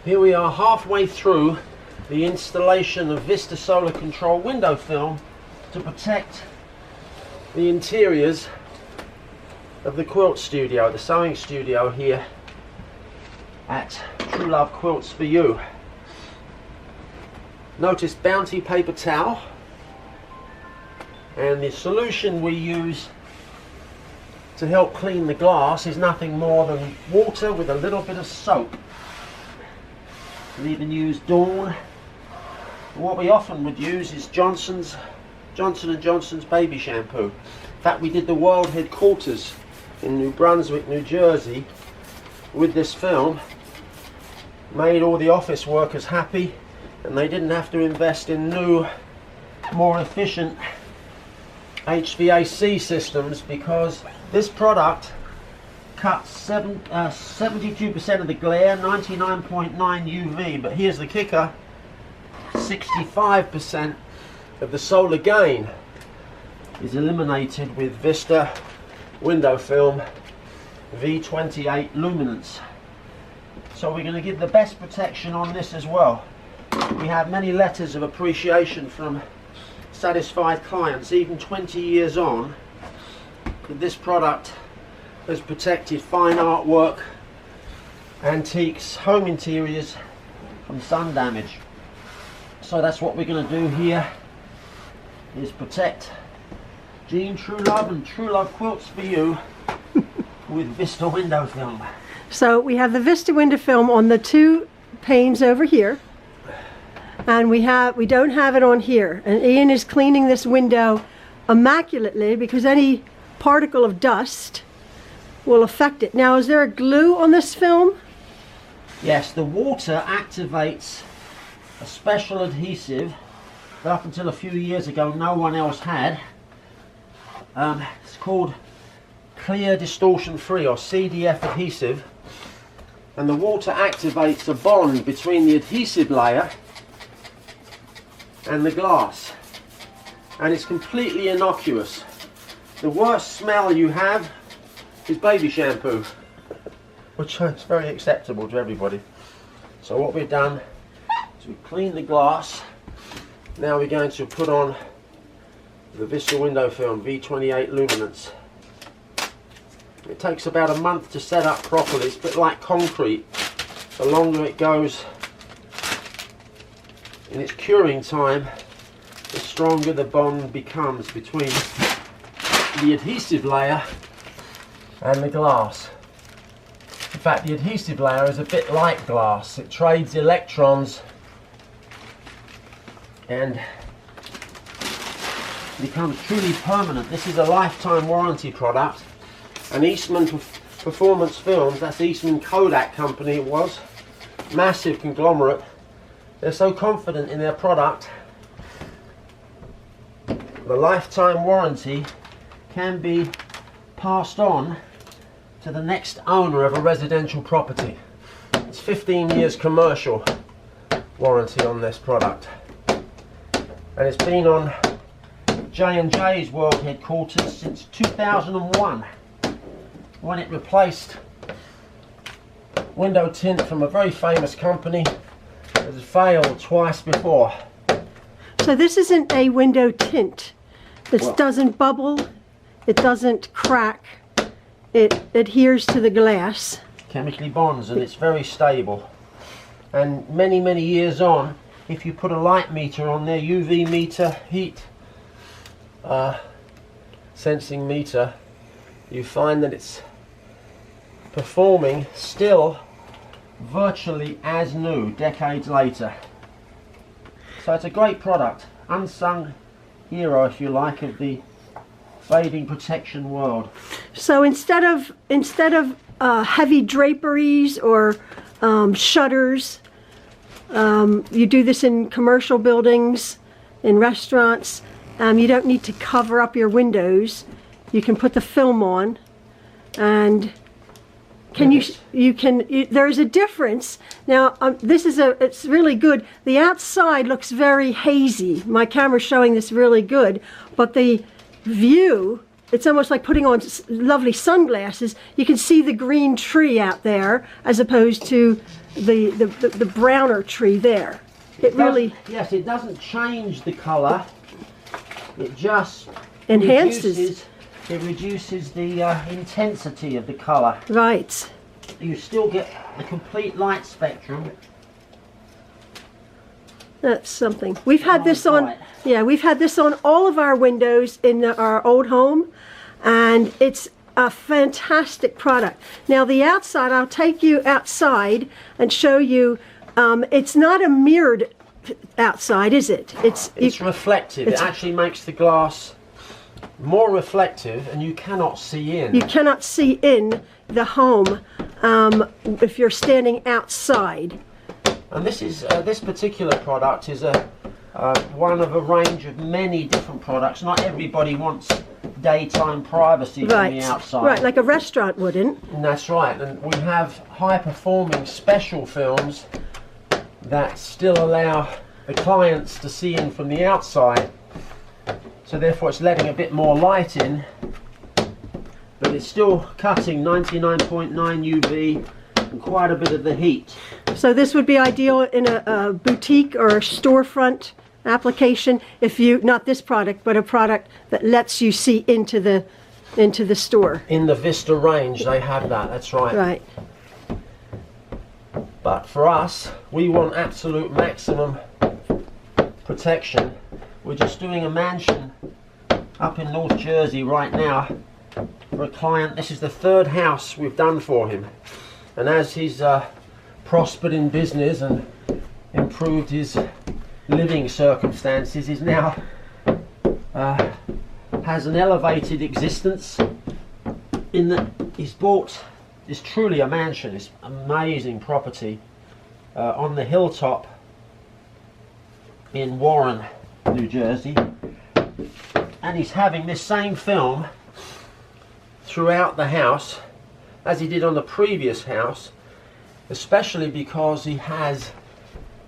Here we are halfway through the installation of Vista solar control window film to protect the interiors of the quilt studio, the sewing studio here at Truelove Quilts for You. Notice Bounty paper towel, and the solution we use to help clean the glass is nothing more than water with a little bit of soap. We even use Dawn. What we often would use is Johnson & Johnson's baby shampoo. In fact, we did the world headquarters in New Brunswick, New Jersey with this film. Made all the office workers happy, and they didn't have to invest in new, more efficient HVAC systems, because this product cuts 72% of the glare, 99.9 UV, but here's the kicker: 65% of the solar gain is eliminated with Vista Window Film V28 luminance. So we're going to give the best protection on this as well. We have many letters of appreciation from satisfied clients, even 20 years on, that this product has protected fine artwork, antiques, home interiors from sun damage. So that's what we're going to do here, is protect Jean Truelove and Truelove Quilts for You with Vista Window Film. So we have the Vista Window Film on the two panes over here, and we don't have it on here. And Ian is cleaning this window immaculately because any particle of dust will affect it. Now, is there a glue on this film? Yes, the water activates a special adhesive that up until a few years ago no one else had. It's called Clear Distortion Free, or CDF adhesive, and the water activates a bond between the adhesive layer and the glass, and it's completely innocuous. The worst smell you have is baby shampoo, which is very acceptable to everybody. So what we've done is we've cleaned the glass. Now we're going to put on the Vista Window Film V28 luminance. It takes about a month to set up properly. It's a bit like concrete. The longer it goes in its curing time, the stronger the bond becomes between the adhesive layer and the glass. In fact, the adhesive layer is a bit like glass. It trades electrons and becomes truly permanent. This is a lifetime warranty product. And Eastman Performance Films, that's Eastman Kodak company it was, massive conglomerate, they're so confident in their product, the lifetime warranty can be passed on to the next owner of a residential property. It's 15 years commercial warranty on this product, and it's been on J&J's world headquarters since 2001, when it replaced window tint from a very famous company that has failed twice before. So this isn't a window tint. It doesn't bubble, it doesn't crack, it adheres to the glass. Chemically bonds, and it's very stable. And many years on, if you put a light meter on there, UV meter, heat sensing meter, you find that it's performing still virtually as new decades later. So it's a great product, unsung hero, if you like, of the fading protection world. So instead of heavy draperies or shutters, you do this in commercial buildings, in restaurants. You don't need to cover up your windows. You can put the film on, and there's a difference. Now, it's really good. The outside looks very hazy. My camera's showing this really good, but the view it's almost like putting on lovely sunglasses. You can see the green tree out there as opposed to the browner tree there. It really, yes, it doesn't change the color. It just enhances. It reduces the intensity of the color. Right. You still get the complete light spectrum. That's something. We've had this on, Right. yeah, we've had this on all of our windows in our old home, and it's a fantastic product. Now the outside, I'll take you outside and show you. It's not a mirrored outside, is it? It's reflective. It actually makes the glass more reflective, and you cannot see in. You cannot see in the home if you're standing outside. And this is this particular product is one of a range of many different products. Not everybody wants daytime privacy from the outside. Right, like a restaurant wouldn't. And that's right. And we have high-performing special films that still allow the clients to see in from the outside. So therefore it's letting a bit more light in, but it's still cutting 99.9 UV and quite a bit of the heat. So this would be ideal in a boutique or a storefront application, if you, not this product, but a product that lets you see into the store. In the Vista range they have that, that's right. Right. But for us, we want absolute maximum protection. We're just doing a mansion up in North Jersey right now for a client. This is the third house we've done for him. And as he's prospered in business and improved his living circumstances, he's now has an elevated existence in that he's bought this truly a mansion, this amazing property on the hilltop in Warren, New Jersey, and he's having this same film throughout the house as he did on the previous house, especially because he has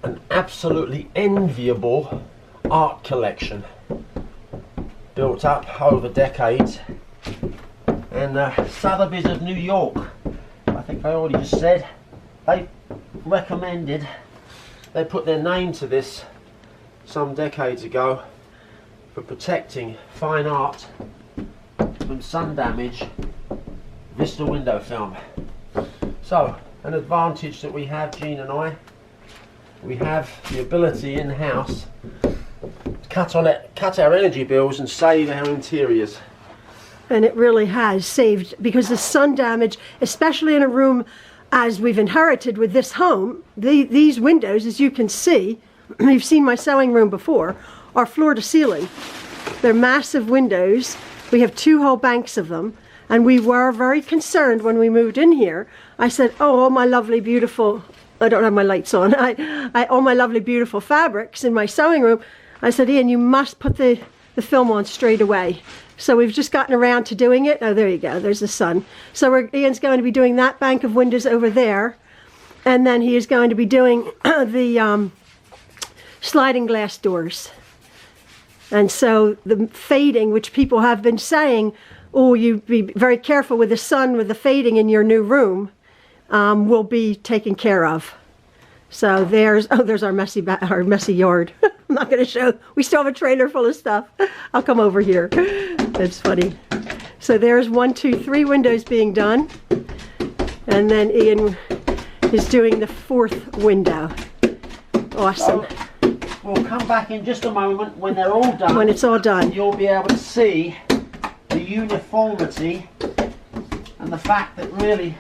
an absolutely enviable art collection built up over decades. And Sotheby's of New York, I think I already just said, they recommended, they put their name to this some decades ago for protecting fine art from sun damage. Vista Window Film. So an advantage that we have, Jean and I, we have the ability in-house to cut our energy bills and save our interiors. And it really has saved, because the sun damage, especially in a room as we've inherited with this home, these windows, as you can see, you've seen my sewing room before, are floor to ceiling. They're massive windows. We have 2 whole banks of them, and we were very concerned when we moved in here. I said, oh, all my lovely beautiful, I don't have my lights on, all my lovely beautiful fabrics in my sewing room, I said, Ian, you must put the film on straight away. So we've just gotten around to doing it. Oh, there you go, there's the sun. So Ian's going to be doing that bank of windows over there, and then he is going to be doing the sliding glass doors. And so the fading, which people have been saying, oh, you be very careful with the sun, with the fading in your new room, will be taken care of. So there's our messy yard. I'm not going to show. We still have a trailer full of stuff. I'll come over here. That's funny. So there's 1, 2, 3 windows being done, and then Ian is doing the 4th window. Awesome. So we'll come back in just a moment when they're all done. When it's all done, you'll be able to see the uniformity and the fact that really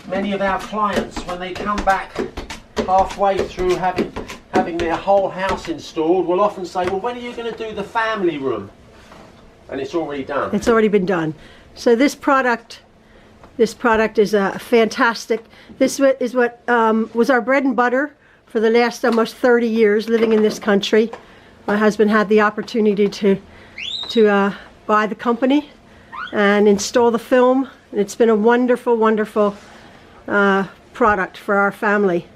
many of our clients, when they come back halfway through having their whole house installed, will often say, well, when are you going to do the family room? And it's already done. It's already been done. So this product is fantastic. This is what was our bread and butter for the last almost 30 years living in this country. My husband had the opportunity to buy the company and install the film. And it's been a wonderful, wonderful product for our family.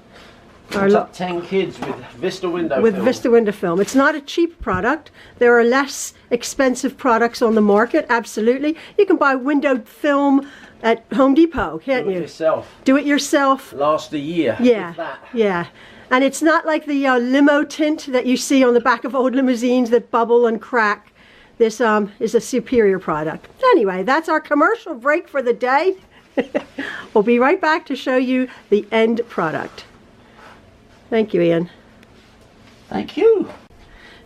Up 10 kids with Vista Window Film. Vista Window Film. It's not a cheap product. There are less expensive products on the market, absolutely. You can buy window film at Home Depot, can't you? Do it yourself. Do it yourself. Last a year. Yeah, yeah. And it's not like the limo tint that you see on the back of old limousines that bubble and crack. This is a superior product. Anyway, that's our commercial break for the day. We'll be right back to show you the end product. Thank you, Ian. Thank you.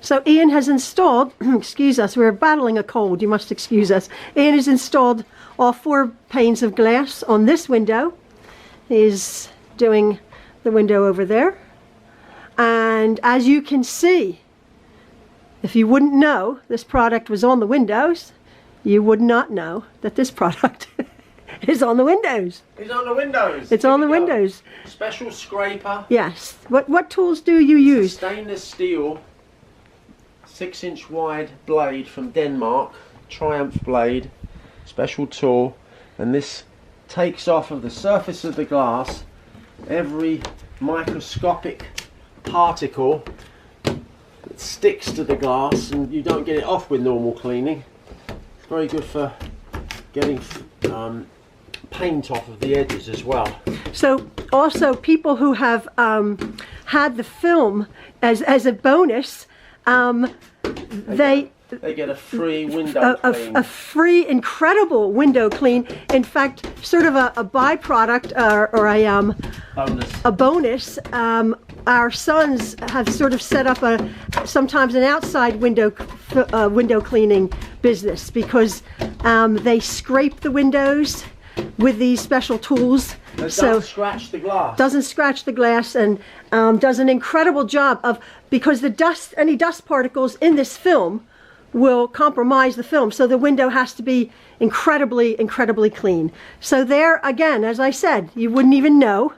So Ian has installed, excuse us, we're battling a cold, you must excuse us. Ian has installed all 4 panes of glass on this window. He's doing the window over there. And as you can see, if you wouldn't know this product was on the windows, you would not know that this product is on the windows. It's on the windows. It's on the windows. Special scraper. Yes. What tools do you use? Stainless steel 6-inch wide blade from Denmark, Triumph blade, special tool, and this takes off of the surface of the glass every microscopic particle that sticks to the glass, and you don't get it off with normal cleaning. It's very good for getting paint off of the edges as well. So also people who have had the film as a bonus, they get a free window clean. A free incredible window clean. In fact, sort of a byproduct or a bonus. Our sons have sort of set up sometimes an outside window cleaning business, because they scrape the windows with these special tools. Doesn't scratch the glass. Doesn't scratch the glass, and does an incredible job of, because any dust particles in this film will compromise the film, so the window has to be incredibly clean. So there again, as I said, you wouldn't even know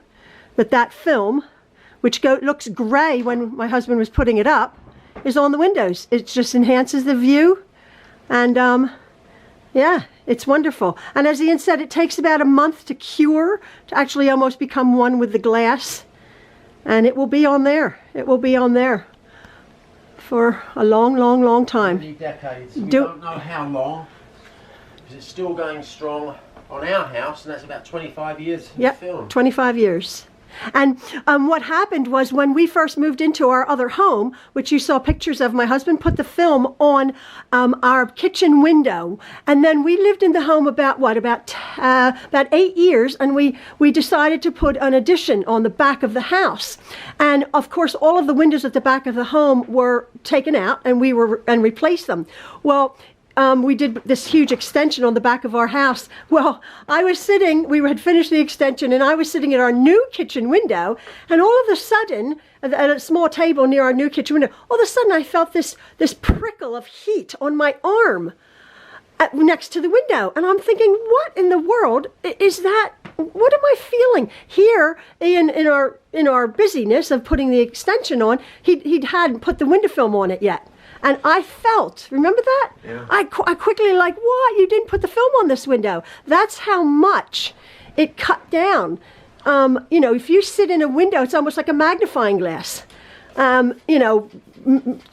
that film, which looks gray when my husband was putting it up, is on the windows. It just enhances the view, and yeah, it's wonderful. And as Ian said, it takes about a month to cure, to actually almost become one with the glass. And it will be on there. It will be on there for a long time. Many decades. We don't know how long, because it's still going strong on our house, and that's about 25 years in film. 25 years. And what happened was, when we first moved into our other home, which you saw pictures of, my husband put the film on our kitchen window, and then we lived in the home about 8 years, and we decided to put an addition on the back of the house. And of course, all of the windows at the back of the home were taken out, and we replaced them. Well, we did this huge extension on the back of our house. Well, we had finished the extension, and I was sitting at our new kitchen window, and all of a sudden, at a small table near our new kitchen window, all of a sudden I felt this prickle of heat on my arm next to the window. And I'm thinking, what in the world is that? What am I feeling? Here, in our busyness of putting the extension on, he hadn't put the window film on it yet. And I felt, remember that? Yeah. I quickly what? You didn't put the film on this window. That's how much it cut down. You know, if you sit in a window, it's almost like a magnifying glass. You know,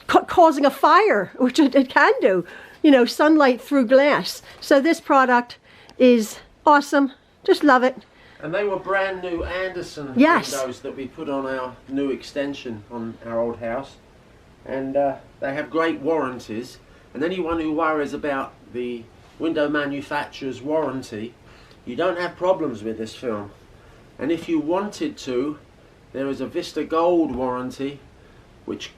causing a fire, which it can do. You know, sunlight through glass. So this product is awesome. Just love it. And they were brand new Anderson windows that we put on our new extension on our old house. And they have great warranties, and anyone who worries about the window manufacturer's warranty, you don't have problems with this film. And if you wanted to, there is a Vista Gold warranty which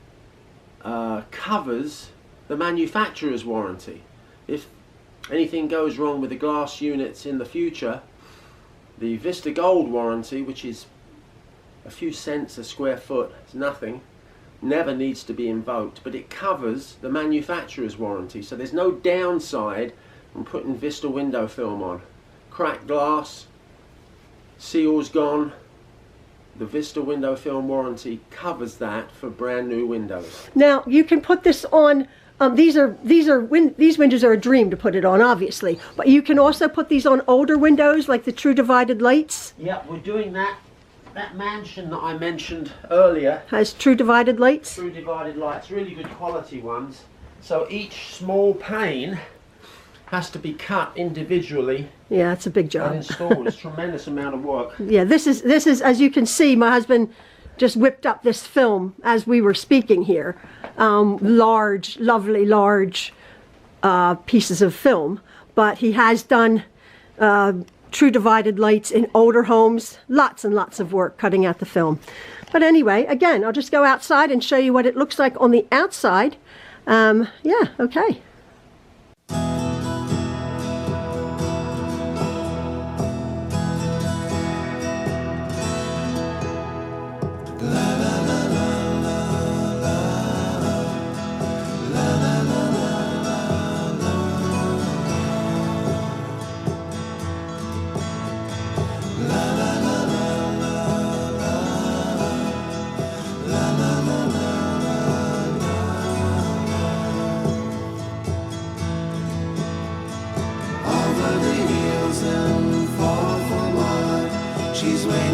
covers the manufacturer's warranty. If anything goes wrong with the glass units in the future, the Vista Gold warranty, which is a few cents a square foot, it's nothing, never needs to be invoked, but it covers the manufacturer's warranty, so there's no downside from putting Vista window film on. Cracked glass, seals gone, the Vista window film warranty covers that for brand new windows. Now you can put this on, these windows are a dream to put it on, obviously, but you can also put these on older windows like the True Divided Lights. Yeah, we're doing that that mansion that I mentioned earlier Has true divided lights. True divided lights, really good quality ones. So each small pane has to be cut individually Yeah, it's a big and job. installed. It's a tremendous amount of work. Yeah, this is as you can see, my husband just whipped up this film as we were speaking here. Large, lovely, large pieces of film, but he has done true divided lights in older homes. Lots and lots of work cutting out the film. But anyway, again, I'll just go outside and show you what it looks like on the outside. Yeah, okay. She's waiting.